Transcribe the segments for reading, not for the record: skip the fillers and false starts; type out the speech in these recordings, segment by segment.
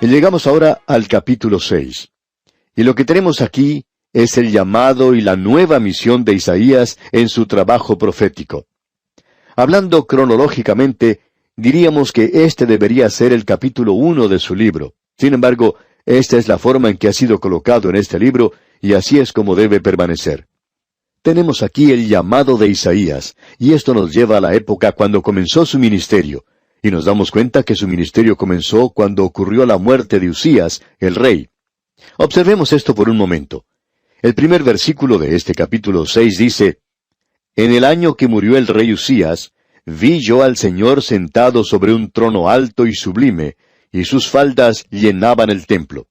Y llegamos ahora al capítulo 6. Y lo que tenemos aquí es el llamado y la nueva misión de Isaías en su trabajo profético. Hablando cronológicamente, diríamos que este debería ser el capítulo 1 de su libro. Sin embargo, esta es la forma en que ha sido colocado en este libro, y así es como debe permanecer. Tenemos aquí el llamado de Isaías, y esto nos lleva a la época cuando comenzó su ministerio, y nos damos cuenta que su ministerio comenzó cuando ocurrió la muerte de Usías, el rey. Observemos esto por un momento. El primer versículo de este capítulo 6 dice, «En el año que murió el rey Usías, vi yo al Señor sentado sobre un trono alto y sublime, y sus faldas llenaban el templo».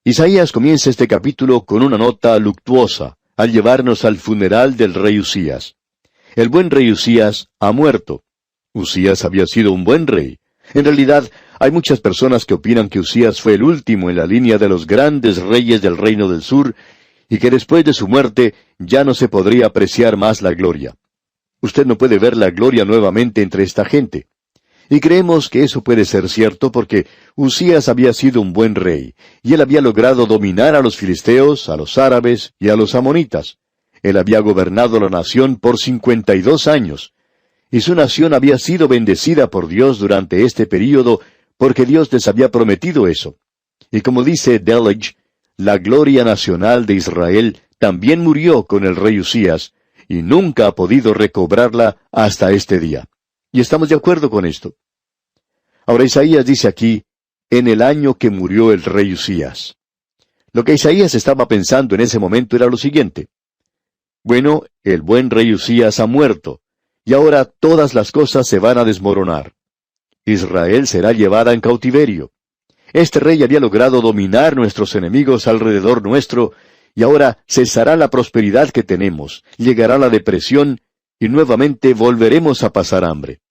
Isaías comienza este capítulo con una nota luctuosa, al llevarnos al funeral del rey Usías. El buen rey Usías ha muerto. Usías había sido un buen rey. En realidad, hay muchas personas que opinan que Usías fue el último en la línea de los grandes reyes del reino del sur, y que después de su muerte ya no se podría apreciar más la gloria. Usted no puede ver la gloria nuevamente entre esta gente. Y creemos que eso puede ser cierto porque Usías había sido un buen rey, y él había logrado dominar a los filisteos, a los árabes y a los amonitas. Él había gobernado la nación por 52 años, y su nación había sido bendecida por Dios durante este período porque Dios les había prometido eso. Y como dice Delitzsch, la gloria nacional de Israel también murió con el rey Usías, y nunca ha podido recobrarla hasta este día. Y estamos de acuerdo con esto. Ahora Isaías dice aquí, en el año que murió el rey Usías. Lo que Isaías estaba pensando en ese momento era lo siguiente. Bueno, el buen rey Usías ha muerto, y ahora todas las cosas se van a desmoronar. Israel será llevada en cautiverio. Este rey había logrado dominar nuestros enemigos alrededor nuestro, y ahora cesará la prosperidad que tenemos, llegará la depresión, y nuevamente volveremos a pasar hambre.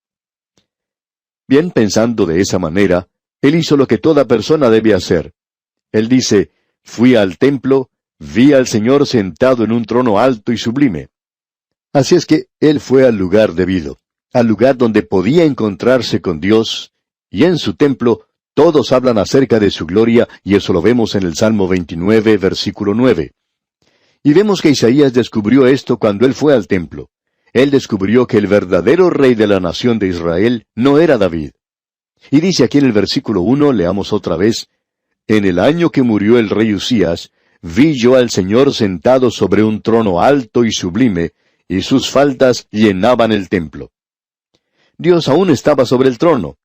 Bien, pensando de esa manera, él hizo lo que toda persona debe hacer. Él dice, fui al templo, vi al Señor sentado en un trono alto y sublime. Así es que él fue al lugar debido, al lugar donde podía encontrarse con Dios, y en su templo todos hablan acerca de su gloria, y eso lo vemos en el Salmo 29, versículo 9. Y vemos que Isaías descubrió esto cuando él fue al templo. Él descubrió que el verdadero rey de la nación de Israel no era David. Y dice aquí en el versículo 1, leamos otra vez, «En el año que murió el rey Usías, vi yo al Señor sentado sobre un trono alto y sublime, y sus faldas llenaban el templo». Dios aún estaba sobre el trono.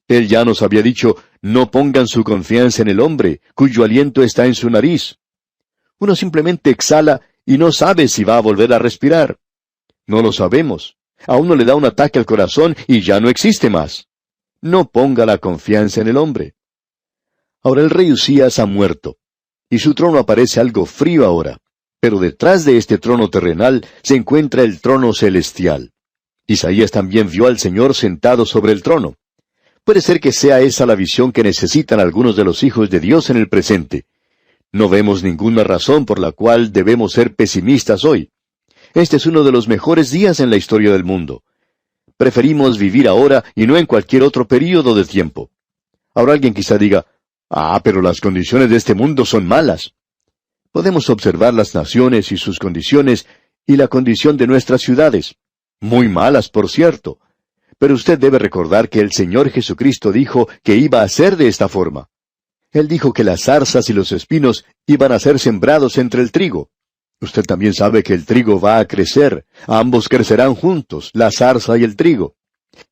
Él ya nos había dicho, no pongan su confianza en el hombre, cuyo aliento está en su nariz. Uno simplemente exhala y no sabe si va a volver a respirar. No lo sabemos. A uno le da un ataque al corazón y ya no existe más. No ponga la confianza en el hombre. Ahora el rey Usías ha muerto, y su trono aparece algo frío ahora. Pero detrás de este trono terrenal se encuentra el trono celestial. Isaías también vio al Señor sentado sobre el trono. Puede ser que sea esa la visión que necesitan algunos de los hijos de Dios en el presente. No vemos ninguna razón por la cual debemos ser pesimistas hoy. Este es uno de los mejores días en la historia del mundo. Preferimos vivir ahora y no en cualquier otro período de tiempo. Ahora alguien quizá diga, pero las condiciones de este mundo son malas. Podemos observar las naciones y sus condiciones y la condición de nuestras ciudades. Muy malas, por cierto. Pero usted debe recordar que el Señor Jesucristo dijo que iba a ser de esta forma. Él dijo que las zarzas y los espinos iban a ser sembrados entre el trigo. Usted también sabe que el trigo va a crecer. Ambos crecerán juntos, la zarza y el trigo.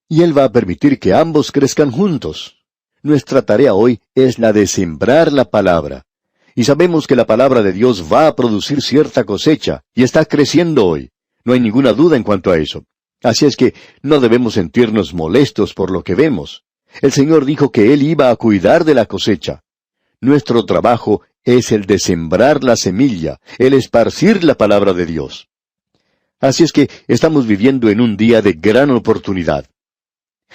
Y Él va a permitir que ambos crezcan juntos. Nuestra tarea hoy es la de sembrar la palabra. Y sabemos que la palabra de Dios va a producir cierta cosecha, y está creciendo hoy. No hay ninguna duda en cuanto a eso. Así es que no debemos sentirnos molestos por lo que vemos. El Señor dijo que Él iba a cuidar de la cosecha. Nuestro trabajo es el de sembrar la semilla, el esparcir la palabra de Dios. Así es que estamos viviendo en un día de gran oportunidad.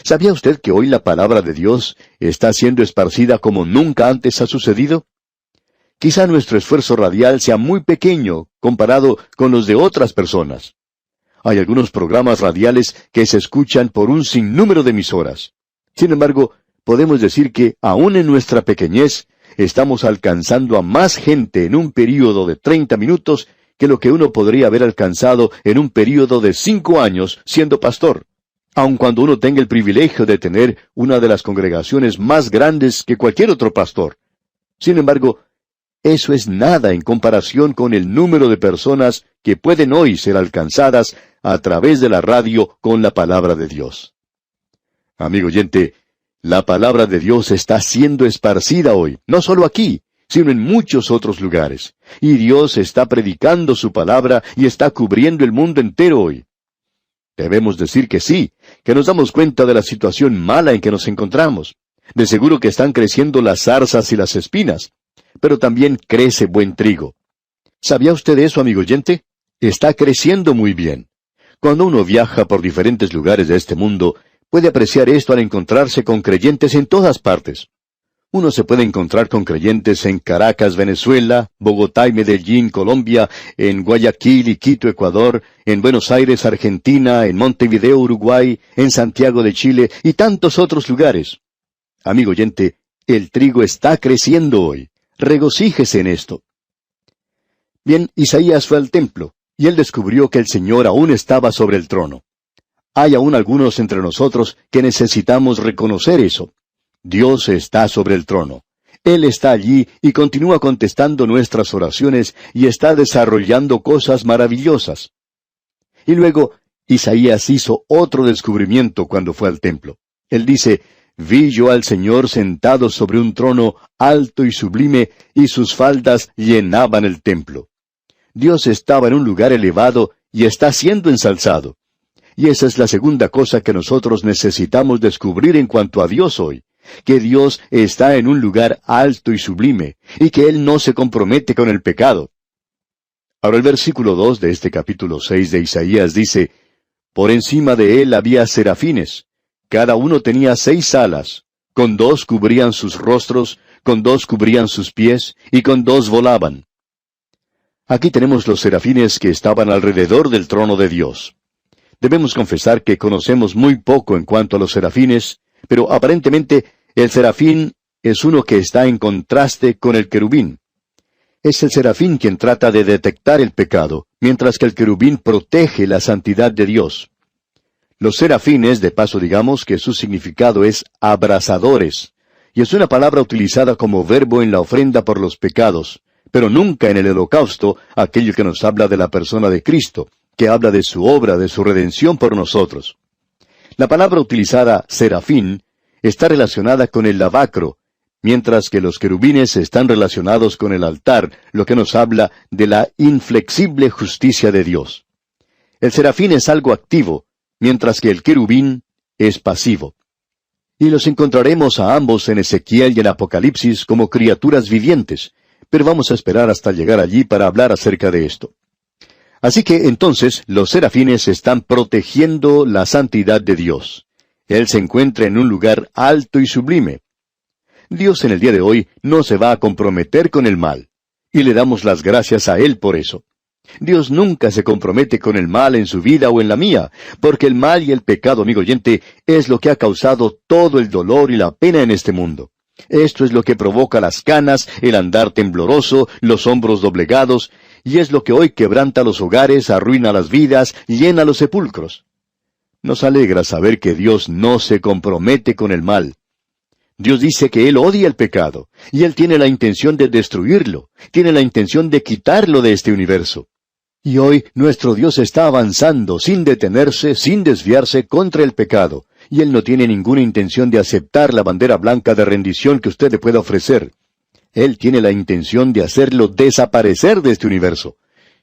¿Sabía usted que hoy la palabra de Dios está siendo esparcida como nunca antes ha sucedido? Quizá nuestro esfuerzo radial sea muy pequeño comparado con los de otras personas. Hay algunos programas radiales que se escuchan por un sinnúmero de emisoras. Sin embargo, podemos decir que, aún en nuestra pequeñez, estamos alcanzando a más gente en un período de 30 minutos que lo que uno podría haber alcanzado en un período de 5 años siendo pastor, aun cuando uno tenga el privilegio de tener una de las congregaciones más grandes que cualquier otro pastor. Sin embargo, eso es nada en comparación con el número de personas que pueden hoy ser alcanzadas a través de la radio con la palabra de Dios. Amigo oyente, la palabra de Dios está siendo esparcida hoy, no solo aquí, sino en muchos otros lugares. Y Dios está predicando su palabra y está cubriendo el mundo entero hoy. Debemos decir que sí, que nos damos cuenta de la situación mala en que nos encontramos. De seguro que están creciendo las zarzas y las espinas, pero también crece buen trigo. ¿Sabía usted eso, amigo oyente? Está creciendo muy bien. Cuando uno viaja por diferentes lugares de este mundo, puede apreciar esto al encontrarse con creyentes en todas partes. Uno se puede encontrar con creyentes en Caracas, Venezuela, Bogotá y Medellín, Colombia, en Guayaquil y Quito, Ecuador, en Buenos Aires, Argentina, en Montevideo, Uruguay, en Santiago de Chile y tantos otros lugares. Amigo oyente, el trigo está creciendo hoy. Regocíjese en esto. Bien, Isaías fue al templo, y él descubrió que el Señor aún estaba sobre el trono. Hay aún algunos entre nosotros que necesitamos reconocer eso. Dios está sobre el trono. Él está allí y continúa contestando nuestras oraciones y está desarrollando cosas maravillosas. Y luego, Isaías hizo otro descubrimiento cuando fue al templo. Él dice, «Vi yo al Señor sentado sobre un trono alto y sublime, y sus faldas llenaban el templo». Dios estaba en un lugar elevado y está siendo ensalzado. Y esa es la segunda cosa que nosotros necesitamos descubrir en cuanto a Dios hoy, que Dios está en un lugar alto y sublime, y que Él no se compromete con el pecado. Ahora el versículo 2 de este capítulo 6 de Isaías dice, «Por encima de Él había serafines, cada uno tenía 6 alas, con 2 cubrían sus rostros, con 2 cubrían sus pies, y con 2 volaban». Aquí tenemos los serafines que estaban alrededor del trono de Dios. Debemos confesar que conocemos muy poco en cuanto a los serafines, pero aparentemente el serafín es uno que está en contraste con el querubín. Es el serafín quien trata de detectar el pecado, mientras que el querubín protege la santidad de Dios. Los serafines, de paso digamos que su significado es abrasadores, y es una palabra utilizada como verbo en la ofrenda por los pecados, pero nunca en el holocausto, aquello que nos habla de la persona de Cristo, que habla de su obra, de su redención por nosotros. La palabra utilizada, serafín, está relacionada con el lavacro, mientras que los querubines están relacionados con el altar, lo que nos habla de la inflexible justicia de Dios. El serafín es algo activo, mientras que el querubín es pasivo. Y los encontraremos a ambos en Ezequiel y en Apocalipsis como criaturas vivientes, pero vamos a esperar hasta llegar allí para hablar acerca de esto. Así que entonces los serafines están protegiendo la santidad de Dios. Él se encuentra en un lugar alto y sublime. Dios en el día de hoy no se va a comprometer con el mal, y le damos las gracias a Él por eso. Dios nunca se compromete con el mal en su vida o en la mía, porque el mal y el pecado, amigo oyente, es lo que ha causado todo el dolor y la pena en este mundo. Esto es lo que provoca las canas, el andar tembloroso, los hombros doblegados, y es lo que hoy quebranta los hogares, arruina las vidas, llena los sepulcros. Nos alegra saber que Dios no se compromete con el mal. Dios dice que Él odia el pecado, y Él tiene la intención de destruirlo, tiene la intención de quitarlo de este universo. Y hoy nuestro Dios está avanzando sin detenerse, sin desviarse contra el pecado, y Él no tiene ninguna intención de aceptar la bandera blanca de rendición que usted le pueda ofrecer. Él tiene la intención de hacerlo desaparecer de este universo.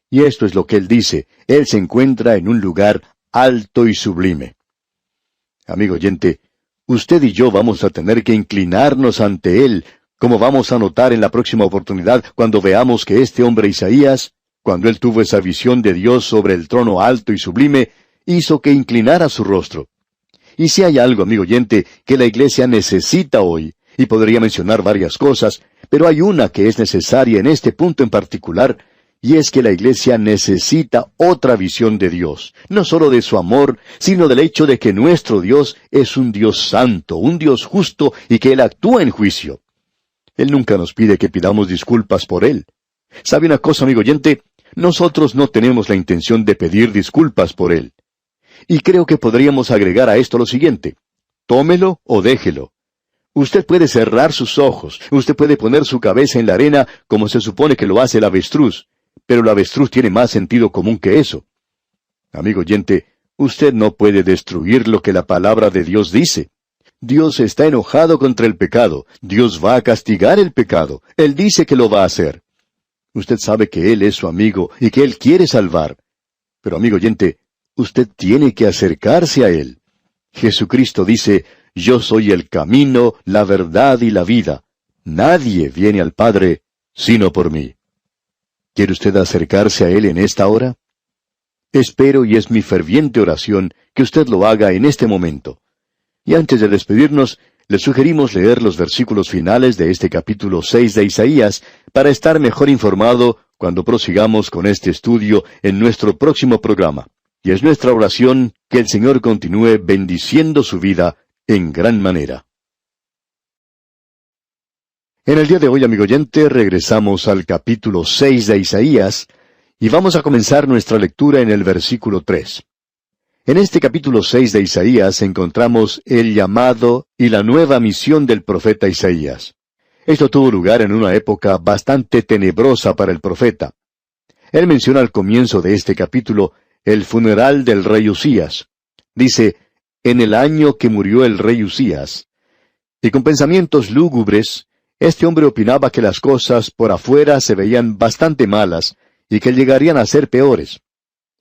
Y esto es lo que Él dice, Él se encuentra en un lugar alto y sublime. Amigo oyente, usted y yo vamos a tener que inclinarnos ante Él, como vamos a notar en la próxima oportunidad cuando veamos que este hombre Isaías, cuando él tuvo esa visión de Dios sobre el trono alto y sublime, hizo que inclinara su rostro. Y si hay algo, amigo oyente, que la iglesia necesita hoy, y podría mencionar varias cosas, pero hay una que es necesaria en este punto en particular, Y es que la iglesia necesita otra visión de Dios, no solo de su amor, sino del hecho de que nuestro Dios es un Dios santo, un Dios justo y que Él actúa en juicio. Él nunca nos pide que pidamos disculpas por Él. ¿Sabe una cosa, amigo oyente? Nosotros no tenemos la intención de pedir disculpas por Él. Y creo que podríamos agregar a esto lo siguiente: tómelo o déjelo. Usted puede cerrar sus ojos, usted puede poner su cabeza en la arena como se supone que lo hace el avestruz, pero el avestruz tiene más sentido común que eso. Amigo oyente, usted no puede destruir lo que la palabra de Dios dice. Dios está enojado contra el pecado. Dios va a castigar el pecado. Él dice que lo va a hacer. Usted sabe que Él es su amigo y que Él quiere salvar. Pero, amigo oyente, usted tiene que acercarse a Él. Jesucristo dice: yo soy el camino, la verdad y la vida. Nadie viene al Padre sino por mí. ¿Quiere usted acercarse a Él en esta hora? Espero, y es mi ferviente oración, que usted lo haga en este momento. Y antes de despedirnos, le sugerimos leer los versículos finales de este capítulo 6 de Isaías para estar mejor informado cuando prosigamos con este estudio en nuestro próximo programa. Y es nuestra oración que el Señor continúe bendiciendo su vida en gran manera. En el día de hoy, amigo oyente, regresamos al capítulo 6 de Isaías y vamos a comenzar nuestra lectura en el versículo 3. En este capítulo 6 de Isaías encontramos el llamado y la nueva misión del profeta Isaías. Esto tuvo lugar en una época bastante tenebrosa para el profeta. Él menciona al comienzo de este capítulo el funeral del rey Usías. Dice: en el año que murió el rey Usías. Y con pensamientos lúgubres, este hombre opinaba que las cosas por afuera se veían bastante malas y que llegarían a ser peores.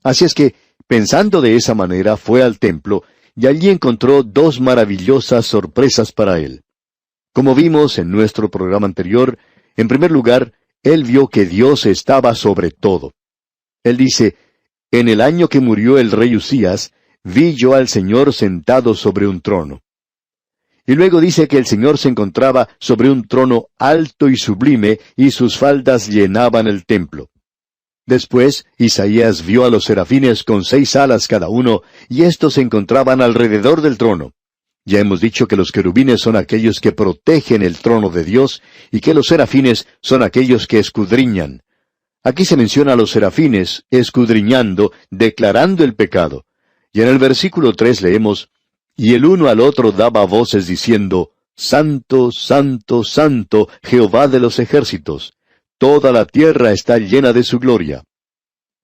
Así es que, pensando de esa manera, fue al templo y allí encontró dos maravillosas sorpresas para él. Como vimos en nuestro programa anterior, en primer lugar, él vio que Dios estaba sobre todo. Él dice: en el año que murió el rey Usías, vi yo al Señor sentado sobre un trono. Y luego dice que el Señor se encontraba sobre un trono alto y sublime, y sus faldas llenaban el templo. Después, Isaías vio a los serafines con 6 alas cada uno, y éstos se encontraban alrededor del trono. Ya hemos dicho que los querubines son aquellos que protegen el trono de Dios, y que los serafines son aquellos que escudriñan. Aquí se menciona a los serafines escudriñando, declarando el pecado. Y en el versículo 3 leemos: y el uno al otro daba voces diciendo: Santo, Santo, Santo, Jehová de los ejércitos. Toda la tierra está llena de su gloria.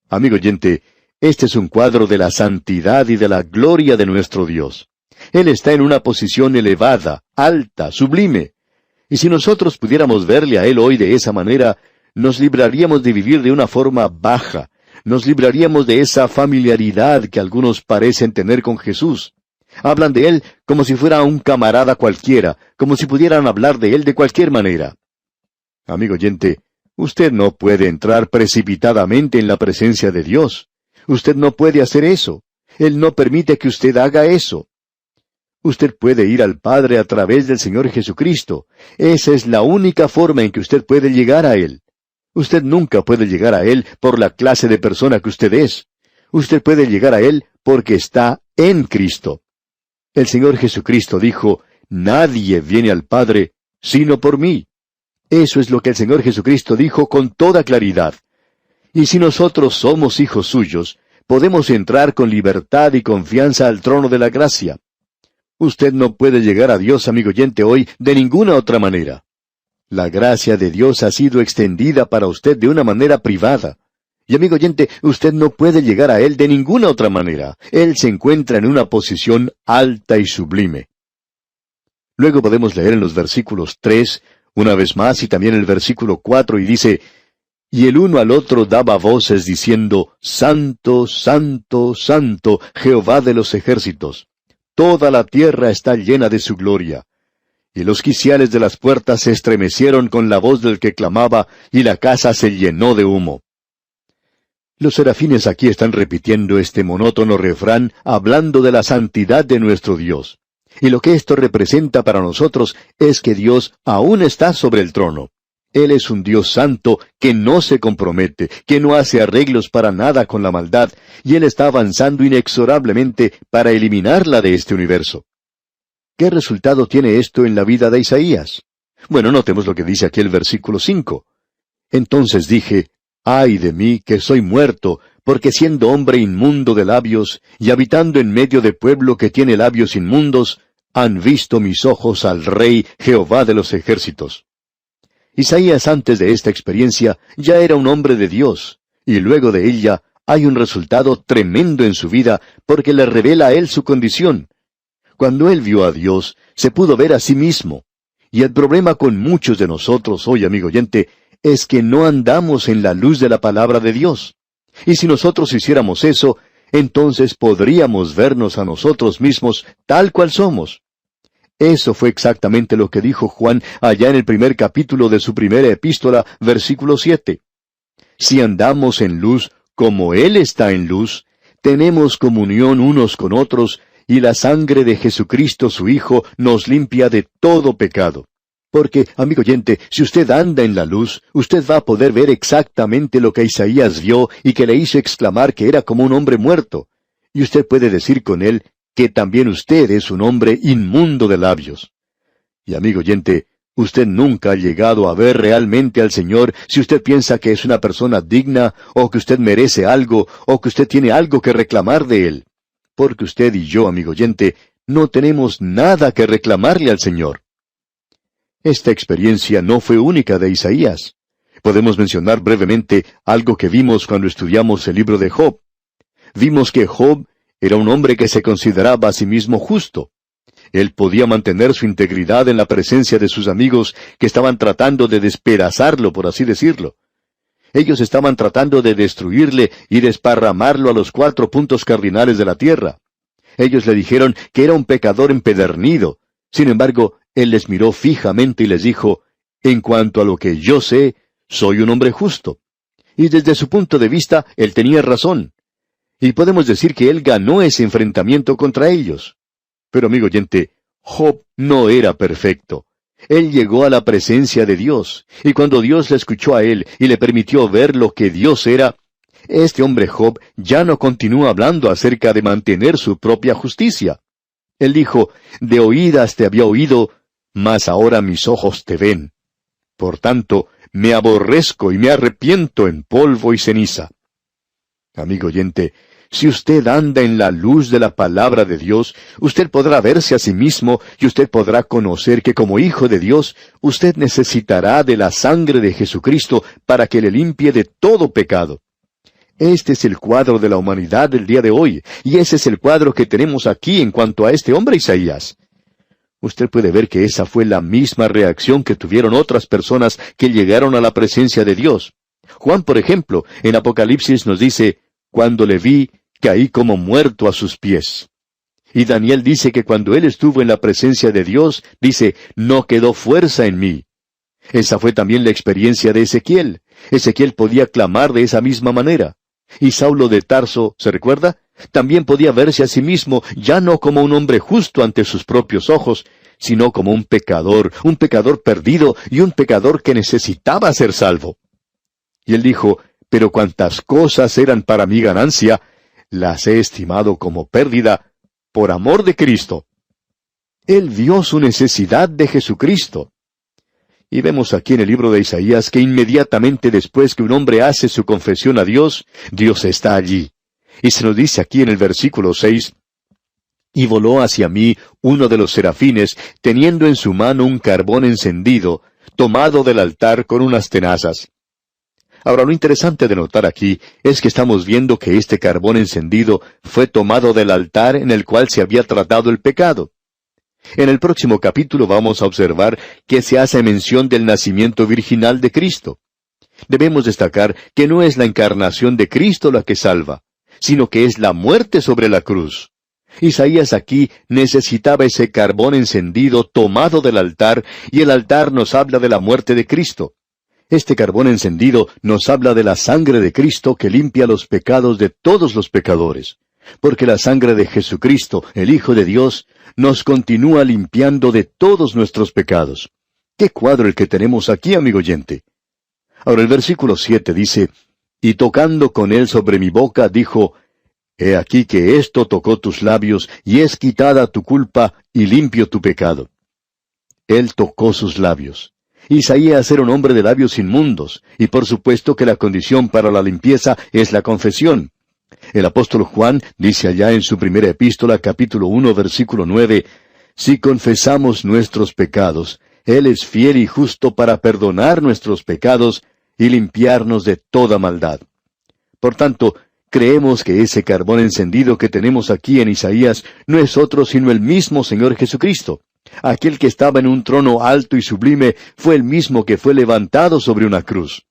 Amigo oyente, este es un cuadro de la santidad y de la gloria de nuestro Dios. Él está en una posición elevada, alta, sublime. Y si nosotros pudiéramos verle a Él hoy de esa manera, nos libraríamos de vivir de una forma baja, nos libraríamos de esa familiaridad que algunos parecen tener con Jesús. Hablan de Él como si fuera un camarada cualquiera, como si pudieran hablar de Él de cualquier manera. Amigo oyente, usted no puede entrar precipitadamente en la presencia de Dios. Usted no puede hacer eso. Él no permite que usted haga eso. Usted puede ir al Padre a través del Señor Jesucristo. Esa es la única forma en que usted puede llegar a Él. Usted nunca puede llegar a Él por la clase de persona que usted es. Usted puede llegar a Él porque está en Cristo. El Señor Jesucristo dijo: nadie viene al Padre sino por mí. Eso es lo que el Señor Jesucristo dijo con toda claridad. Y si nosotros somos hijos suyos, podemos entrar con libertad y confianza al trono de la gracia. Usted no puede llegar a Dios, amigo oyente, hoy de ninguna otra manera. La gracia de Dios ha sido extendida para usted de una manera privada. Y amigo oyente, usted no puede llegar a Él de ninguna otra manera. Él se encuentra en una posición alta y sublime. Luego podemos leer en los versículos 3, una vez más, y también el versículo 4, y dice: y el uno al otro daba voces diciendo: Santo, Santo, Santo, Jehová de los ejércitos. Toda la tierra está llena de su gloria. Y los quiciales de las puertas se estremecieron con la voz del que clamaba, y la casa se llenó de humo. Los serafines aquí están repitiendo este monótono refrán, hablando de la santidad de nuestro Dios. Y lo que esto representa para nosotros es que Dios aún está sobre el trono. Él es un Dios santo que no se compromete, que no hace arreglos para nada con la maldad, y Él está avanzando inexorablemente para eliminarla de este universo. ¿Qué resultado tiene esto en la vida de Isaías? Bueno, notemos lo que dice aquí el versículo 5. Entonces dije, ¡ay de mí, que soy muerto, porque siendo hombre inmundo de labios, y habitando en medio de pueblo que tiene labios inmundos, han visto mis ojos al Rey Jehová de los ejércitos! Isaías antes de esta experiencia ya era un hombre de Dios, y luego de ella hay un resultado tremendo en su vida porque le revela a él su condición. Cuando él vio a Dios, se pudo ver a sí mismo. Y el problema con muchos de nosotros hoy, amigo oyente, es que no andamos en la luz de la palabra de Dios. Y si nosotros hiciéramos eso, entonces podríamos vernos a nosotros mismos tal cual somos. Eso fue exactamente lo que dijo Juan allá en el primer capítulo de su primera epístola, versículo 7. Si andamos en luz, como Él está en luz, tenemos comunión unos con otros, y la sangre de Jesucristo su Hijo nos limpia de todo pecado. Porque, amigo oyente, si usted anda en la luz, usted va a poder ver exactamente lo que Isaías vio y que le hizo exclamar que era como un hombre muerto. Y usted puede decir con él que también usted es un hombre inmundo de labios. Y amigo oyente, usted nunca ha llegado a ver realmente al Señor si usted piensa que es una persona digna, o que usted merece algo, o que usted tiene algo que reclamar de Él. Porque usted y yo, amigo oyente, no tenemos nada que reclamarle al Señor. Esta experiencia no fue única de Isaías. Podemos mencionar brevemente algo que vimos cuando estudiamos el libro de Job. Vimos que Job era un hombre que se consideraba a sí mismo justo. Él podía mantener su integridad en la presencia de sus amigos que estaban tratando de despedazarlo, por así decirlo. Ellos estaban tratando de destruirle y desparramarlo a los 4 puntos cardinales de la tierra. Ellos le dijeron que era un pecador empedernido. Sin embargo, él les miró fijamente y les dijo, en cuanto a lo que yo sé, soy un hombre justo. Y desde su punto de vista, él tenía razón. Y podemos decir que él ganó ese enfrentamiento contra ellos. Pero amigo oyente, Job no era perfecto. Él llegó a la presencia de Dios, y cuando Dios le escuchó a él y le permitió ver lo que Dios era, este hombre Job ya no continúa hablando acerca de mantener su propia justicia. Él dijo, de oídas te había oído, mas ahora mis ojos te ven. Por tanto, me aborrezco y me arrepiento en polvo y ceniza. Amigo oyente, si usted anda en la luz de la palabra de Dios, usted podrá verse a sí mismo y usted podrá conocer que como hijo de Dios, usted necesitará de la sangre de Jesucristo para que le limpie de todo pecado. Este es el cuadro de la humanidad del día de hoy, y ese es el cuadro que tenemos aquí en cuanto a este hombre Isaías. Usted puede ver que esa fue la misma reacción que tuvieron otras personas que llegaron a la presencia de Dios. Juan, por ejemplo, en Apocalipsis nos dice, cuando le vi, caí como muerto a sus pies. Y Daniel dice que cuando él estuvo en la presencia de Dios, dice, no quedó fuerza en mí. Esa fue también la experiencia de Ezequiel. Ezequiel podía clamar de esa misma manera. Y Saulo de Tarso, ¿se recuerda? También podía verse a sí mismo ya no como un hombre justo ante sus propios ojos, sino como un pecador perdido y un pecador que necesitaba ser salvo. Y él dijo, pero cuantas cosas eran para mi ganancia, las he estimado como pérdida por amor de Cristo. Él vio su necesidad de Jesucristo. Y vemos aquí en el libro de Isaías que inmediatamente después que un hombre hace su confesión a Dios, Dios está allí. Y se nos dice aquí en el versículo 6, y voló hacia mí uno de los serafines, teniendo en su mano un carbón encendido, tomado del altar con unas tenazas. Ahora, lo interesante de notar aquí es que estamos viendo que este carbón encendido fue tomado del altar en el cual se había tratado el pecado. En el próximo capítulo vamos a observar que se hace mención del nacimiento virginal de Cristo. Debemos destacar que no es la encarnación de Cristo la que salva, sino que es la muerte sobre la cruz. Isaías aquí necesitaba ese carbón encendido tomado del altar, y el altar nos habla de la muerte de Cristo. Este carbón encendido nos habla de la sangre de Cristo que limpia los pecados de todos los pecadores. Porque la sangre de Jesucristo, el Hijo de Dios, nos continúa limpiando de todos nuestros pecados. ¡Qué cuadro el que tenemos aquí, amigo oyente! Ahora el versículo 7 dice, y tocando con él sobre mi boca, dijo, he aquí que esto tocó tus labios, y es quitada tu culpa, y limpio tu pecado. Él tocó sus labios. Isaías era un hombre de labios inmundos, y por supuesto que la condición para la limpieza es la confesión. El apóstol Juan dice allá en su primera epístola, capítulo 1, versículo 9, si confesamos nuestros pecados, Él es fiel y justo para perdonar nuestros pecados y limpiarnos de toda maldad. Por tanto, creemos que ese carbón encendido que tenemos aquí en Isaías no es otro sino el mismo Señor Jesucristo. Aquel que estaba en un trono alto y sublime fue el mismo que fue levantado sobre una cruz.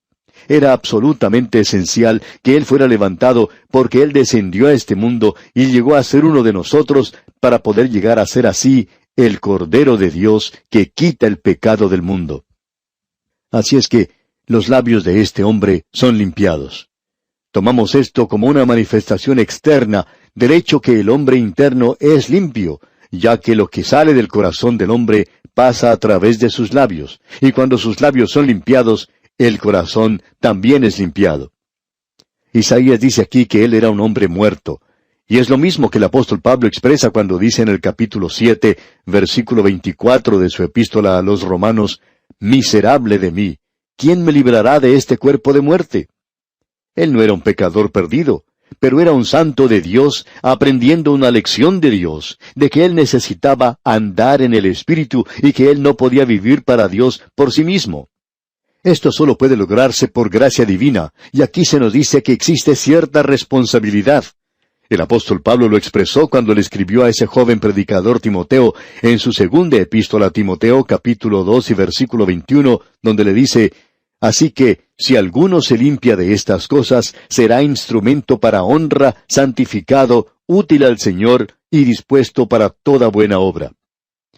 Era absolutamente esencial que Él fuera levantado porque Él descendió a este mundo y llegó a ser uno de nosotros para poder llegar a ser así el Cordero de Dios que quita el pecado del mundo. Así es que los labios de este hombre son limpiados. Tomamos esto como una manifestación externa del hecho que el hombre interno es limpio, ya que lo que sale del corazón del hombre pasa a través de sus labios, y cuando sus labios son limpiados, el corazón también es limpiado. Isaías dice aquí que él era un hombre muerto, y es lo mismo que el apóstol Pablo expresa cuando dice en el capítulo 7, versículo 24 de su epístola a los Romanos, miserable de mí, ¿quién me librará de este cuerpo de muerte? Él no era un pecador perdido, pero era un santo de Dios, aprendiendo una lección de Dios, de que él necesitaba andar en el Espíritu y que él no podía vivir para Dios por sí mismo. Esto solo puede lograrse por gracia divina, y aquí se nos dice que existe cierta responsabilidad. El apóstol Pablo lo expresó cuando le escribió a ese joven predicador Timoteo en su segunda epístola a Timoteo, capítulo 2 y versículo 21, donde le dice, así que, si alguno se limpia de estas cosas, será instrumento para honra, santificado, útil al Señor y dispuesto para toda buena obra.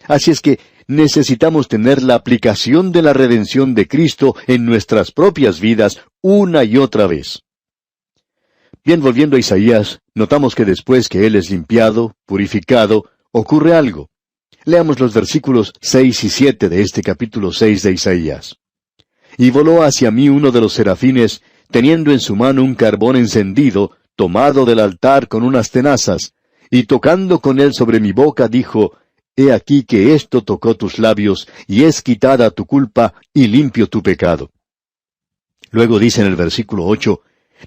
Así es que necesitamos tener la aplicación de la redención de Cristo en nuestras propias vidas una y otra vez. Bien, volviendo a Isaías, notamos que después que él es limpiado, purificado, ocurre algo. Leamos los versículos 6 y 7 de este capítulo 6 de Isaías. Y voló hacia mí uno de los serafines, teniendo en su mano un carbón encendido, tomado del altar con unas tenazas, y tocando con él sobre mi boca, dijo, he aquí que esto tocó tus labios, y es quitada tu culpa, y limpio tu pecado. Luego dice en el versículo 8,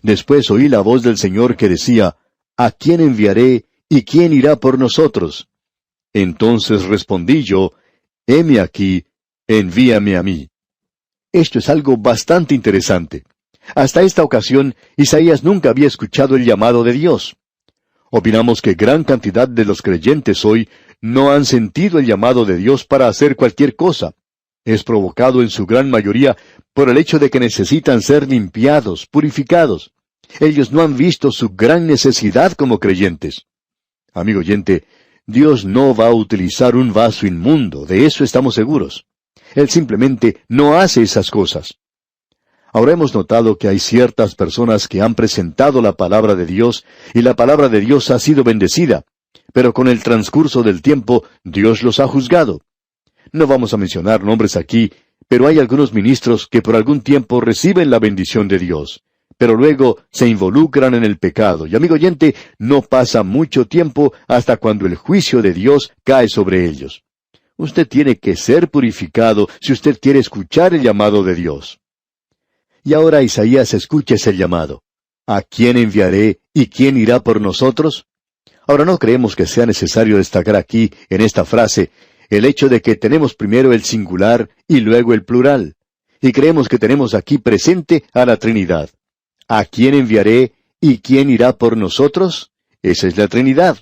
después oí la voz del Señor que decía, ¿a quién enviaré, y quién irá por nosotros? Entonces respondí yo, heme aquí, envíame a mí. Esto es algo bastante interesante. Hasta esta ocasión, Isaías nunca había escuchado el llamado de Dios. Opinamos que gran cantidad de los creyentes hoy no han sentido el llamado de Dios para hacer cualquier cosa. Es provocado en su gran mayoría por el hecho de que necesitan ser limpiados, purificados. Ellos no han visto su gran necesidad como creyentes. Amigo oyente, Dios no va a utilizar un vaso inmundo, de eso estamos seguros. Él simplemente no hace esas cosas. Ahora hemos notado que hay ciertas personas que han presentado la palabra de Dios y la palabra de Dios ha sido bendecida, pero con el transcurso del tiempo Dios los ha juzgado. No vamos a mencionar nombres aquí, pero hay algunos ministros que por algún tiempo reciben la bendición de Dios, pero luego se involucran en el pecado, y amigo oyente, no pasa mucho tiempo hasta cuando el juicio de Dios cae sobre ellos. Usted tiene que ser purificado si usted quiere escuchar el llamado de Dios. Y ahora Isaías escucha ese llamado. ¿A quién enviaré y quién irá por nosotros? Ahora no creemos que sea necesario destacar aquí, en esta frase, el hecho de que tenemos primero el singular y luego el plural. Y creemos que tenemos aquí presente a la Trinidad. ¿A quién enviaré y quién irá por nosotros? Esa es la Trinidad.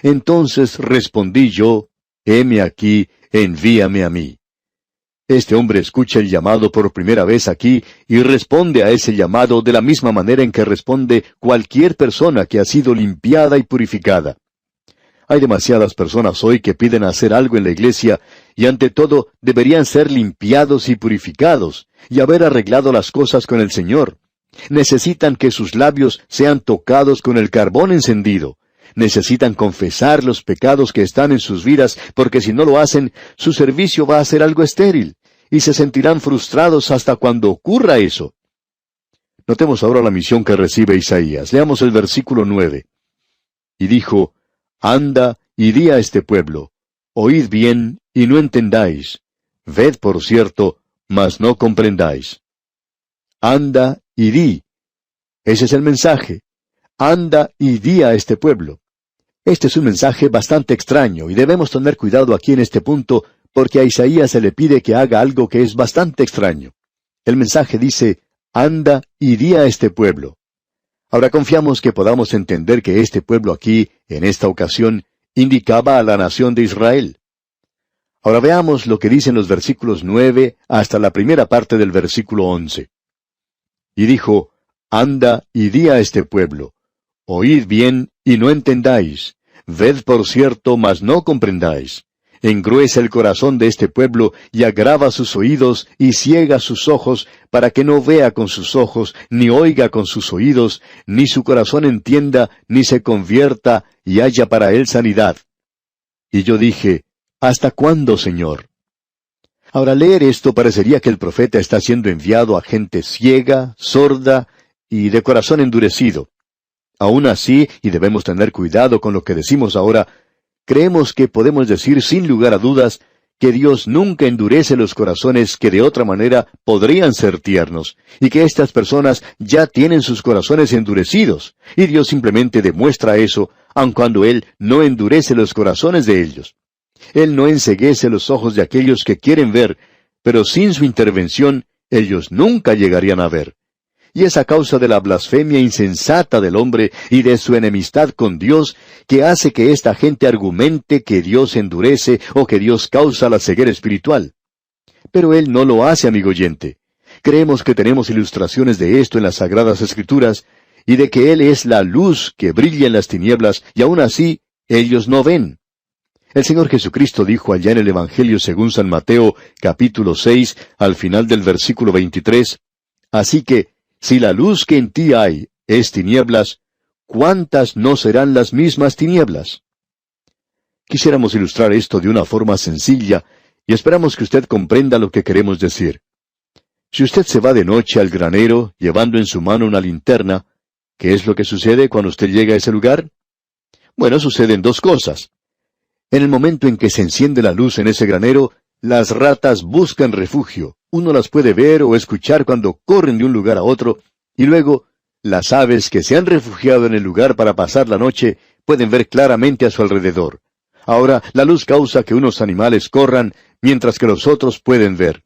Entonces respondí yo, heme aquí, envíame a mí. Este hombre escucha el llamado por primera vez aquí y responde a ese llamado de la misma manera en que responde cualquier persona que ha sido limpiada y purificada. Hay demasiadas personas hoy que piden hacer algo en la iglesia y ante todo deberían ser limpiados y purificados y haber arreglado las cosas con el Señor. Necesitan que sus labios sean tocados con el carbón encendido, Necesitan confesar los pecados que están en sus vidas, porque si no lo hacen, su servicio va a ser algo estéril, y se sentirán frustrados hasta cuando ocurra eso. Notemos ahora la misión que recibe Isaías. Leamos el versículo 9. Y dijo, Anda y di a este pueblo, oíd bien y no entendáis, ved por cierto, mas no comprendáis. Anda y di. Ese es el mensaje. Anda y di a este pueblo. Este es un mensaje bastante extraño, y debemos tener cuidado aquí en este punto, porque a Isaías se le pide que haga algo que es bastante extraño. El mensaje dice, Anda y di a este pueblo. Ahora confiamos que podamos entender que este pueblo aquí, en esta ocasión, indicaba a la nación de Israel. Ahora veamos lo que dicen los versículos 9 hasta la primera parte del versículo 11. Y dijo, Anda y di a este pueblo, oíd bien y no entendáis, ved por cierto, mas no comprendáis. Engruesa el corazón de este pueblo, y agrava sus oídos, y ciega sus ojos, para que no vea con sus ojos, ni oiga con sus oídos, ni su corazón entienda, ni se convierta, y haya para él sanidad. Y yo dije, ¿hasta cuándo, Señor? Ahora, leer esto parecería que el profeta está siendo enviado a gente ciega, sorda, y de corazón endurecido. Aún así, y debemos tener cuidado con lo que decimos ahora, creemos que podemos decir sin lugar a dudas que Dios nunca endurece los corazones que de otra manera podrían ser tiernos, y que estas personas ya tienen sus corazones endurecidos, y Dios simplemente demuestra eso, aun cuando Él no endurece los corazones de ellos. Él no enceguece los ojos de aquellos que quieren ver, pero sin su intervención ellos nunca llegarían a ver. Y es a causa de la blasfemia insensata del hombre y de su enemistad con Dios que hace que esta gente argumente que Dios endurece o que Dios causa la ceguera espiritual. Pero Él no lo hace, amigo oyente. Creemos que tenemos ilustraciones de esto en las Sagradas Escrituras, y de que Él es la luz que brilla en las tinieblas, y aún así ellos no ven. El Señor Jesucristo dijo allá en el Evangelio según San Mateo, capítulo 6, al final del versículo 23, Así que, si la luz que en ti hay es tinieblas, ¿cuántas no serán las mismas tinieblas? Quisiéramos ilustrar esto de una forma sencilla, y esperamos que usted comprenda lo que queremos decir. Si usted se va de noche al granero, llevando en su mano una linterna, ¿qué es lo que sucede cuando usted llega a ese lugar? Bueno, suceden dos cosas. En el momento en que se enciende la luz en ese granero, las ratas buscan refugio. Uno las puede ver o escuchar cuando corren de un lugar a otro, y luego las aves que se han refugiado en el lugar para pasar la noche pueden ver claramente a su alrededor. Ahora, la luz causa que unos animales corran, mientras que los otros pueden ver.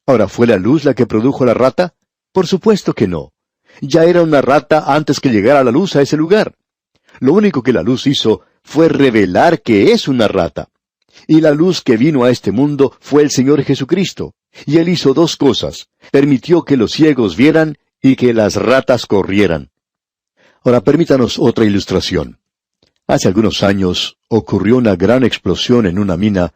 Ahora, ¿fue la luz la que produjo la rata? Por supuesto que no. Ya era una rata antes que llegara la luz a ese lugar. Lo único que la luz hizo fue revelar que es una rata. Y la luz que vino a este mundo fue el Señor Jesucristo. Y Él hizo dos cosas. Permitió que los ciegos vieran y que las ratas corrieran. Ahora permítanos otra ilustración. Hace algunos años ocurrió una gran explosión en una mina,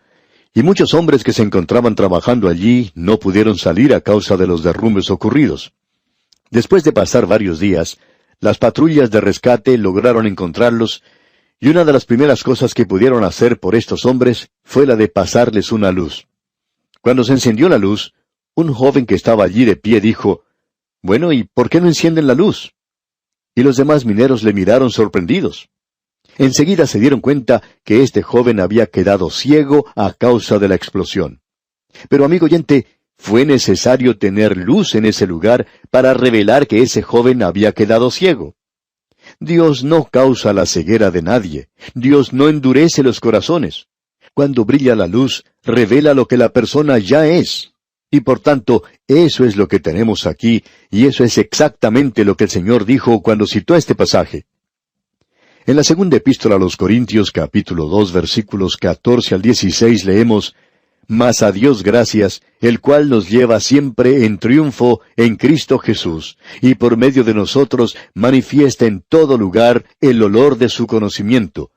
y muchos hombres que se encontraban trabajando allí no pudieron salir a causa de los derrumbes ocurridos. Después de pasar varios días, las patrullas de rescate lograron encontrarlos, y una de las primeras cosas que pudieron hacer por estos hombres fue la de pasarles una luz. Cuando se encendió la luz, un joven que estaba allí de pie dijo, «Bueno, ¿y por qué no encienden la luz?» Y los demás mineros le miraron sorprendidos. Enseguida se dieron cuenta que este joven había quedado ciego a causa de la explosión. Pero, amigo oyente, fue necesario tener luz en ese lugar para revelar que ese joven había quedado ciego. Dios no causa la ceguera de nadie. Dios no endurece los corazones. Cuando brilla la luz, revela lo que la persona ya es. Y por tanto, eso es lo que tenemos aquí, y eso es exactamente lo que el Señor dijo cuando citó este pasaje. En la segunda epístola a los Corintios, capítulo 2, versículos 14 al 16, leemos, «Mas a Dios gracias, el cual nos lleva siempre en triunfo en Cristo Jesús, y por medio de nosotros manifiesta en todo lugar el olor de su conocimiento.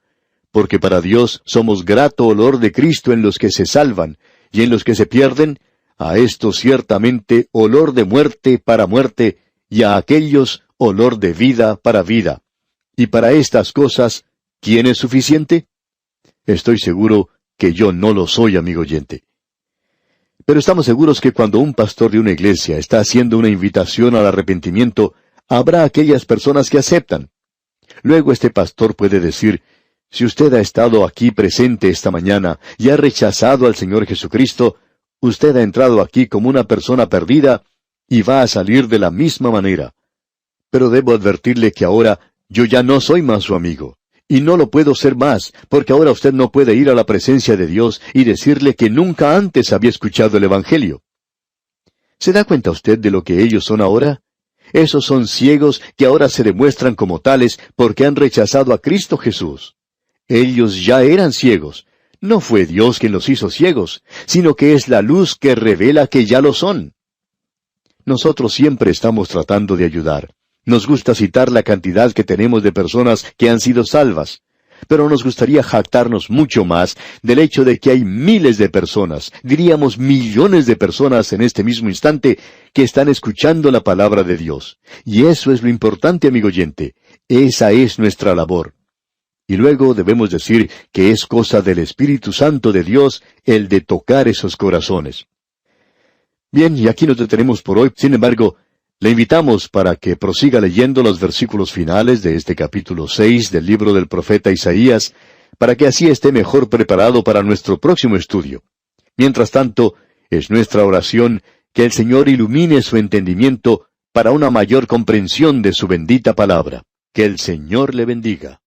Porque para Dios somos grato olor de Cristo en los que se salvan, y en los que se pierden, a estos ciertamente olor de muerte para muerte, y a aquellos olor de vida para vida. Y para estas cosas ¿quién es suficiente? Estoy seguro que yo no lo soy, amigo oyente. Pero estamos seguros que cuando un pastor de una iglesia está haciendo una invitación al arrepentimiento, habrá aquellas personas que aceptan. Luego este pastor puede decir, si usted ha estado aquí presente esta mañana y ha rechazado al Señor Jesucristo, usted ha entrado aquí como una persona perdida y va a salir de la misma manera. Pero debo advertirle que ahora yo ya no soy más su amigo. Y no lo puedo ser más, porque ahora usted no puede ir a la presencia de Dios y decirle que nunca antes había escuchado el Evangelio. ¿Se da cuenta usted de lo que ellos son ahora? Esos son ciegos que ahora se demuestran como tales porque han rechazado a Cristo Jesús. Ellos ya eran ciegos. No fue Dios quien los hizo ciegos, sino que es la luz que revela que ya lo son. Nosotros siempre estamos tratando de ayudar. Nos gusta citar la cantidad que tenemos de personas que han sido salvas, pero nos gustaría jactarnos mucho más del hecho de que hay miles de personas, diríamos millones de personas en este mismo instante, que están escuchando la palabra de Dios. Y eso es lo importante, amigo oyente. Esa es nuestra labor. Y luego debemos decir que es cosa del Espíritu Santo de Dios el de tocar esos corazones. Bien, y aquí nos detenemos por hoy. Sin embargo, le invitamos para que prosiga leyendo los versículos finales de este capítulo 6 del libro del profeta Isaías, para que así esté mejor preparado para nuestro próximo estudio. Mientras tanto, es nuestra oración que el Señor ilumine su entendimiento para una mayor comprensión de su bendita palabra. Que el Señor le bendiga.